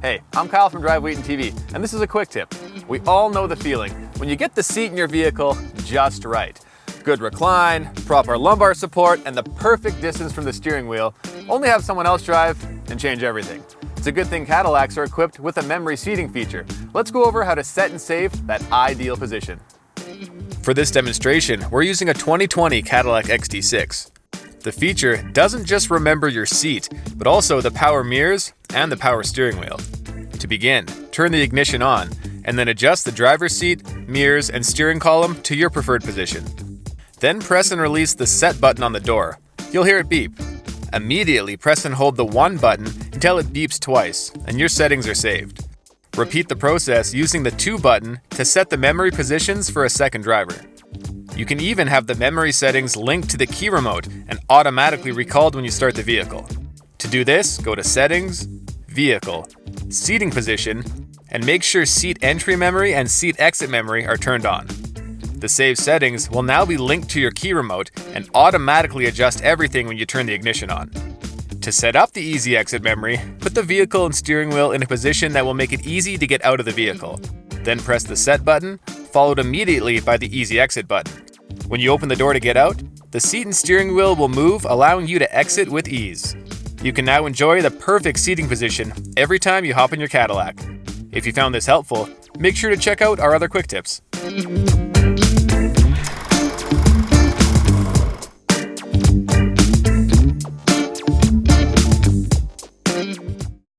Hey, I'm Kyle from Drive Wheaton TV, and this is a quick tip. We all know the feeling when you get the seat in your vehicle just right. Good recline, proper lumbar support, and the perfect distance from the steering wheel. Only have someone else drive and change everything. It's a good thing Cadillacs are equipped with a memory seating feature. Let's go over how to set and save that ideal position. For this demonstration, we're using a 2020 Cadillac XT6. The feature doesn't just remember your seat, but also the power mirrors and the power steering wheel. To begin, turn the ignition on, and then adjust the driver's seat, mirrors, and steering column to your preferred position. Then press and release the set button on the door. You'll hear it beep. Immediately press and hold the 1 button until it beeps twice, and your settings are saved. Repeat the process using the 2 button to set the memory positions for a second driver. You can even have the memory settings linked to the key remote and automatically recalled when you start the vehicle. To do this, go to Settings, Vehicle, Seating Position, and make sure Seat Entry Memory and Seat Exit Memory are turned on. The saved settings will now be linked to your key remote and automatically adjust everything when you turn the ignition on. To set up the Easy Exit Memory, put the vehicle and steering wheel in a position that will make it easy to get out of the vehicle. Then press the Set button, followed immediately by the Easy Exit button. When you open the door to get out, the seat and steering wheel will move, allowing you to exit with ease. You can now enjoy the perfect seating position every time you hop in your Cadillac. If you found this helpful, make sure to check out our other quick tips.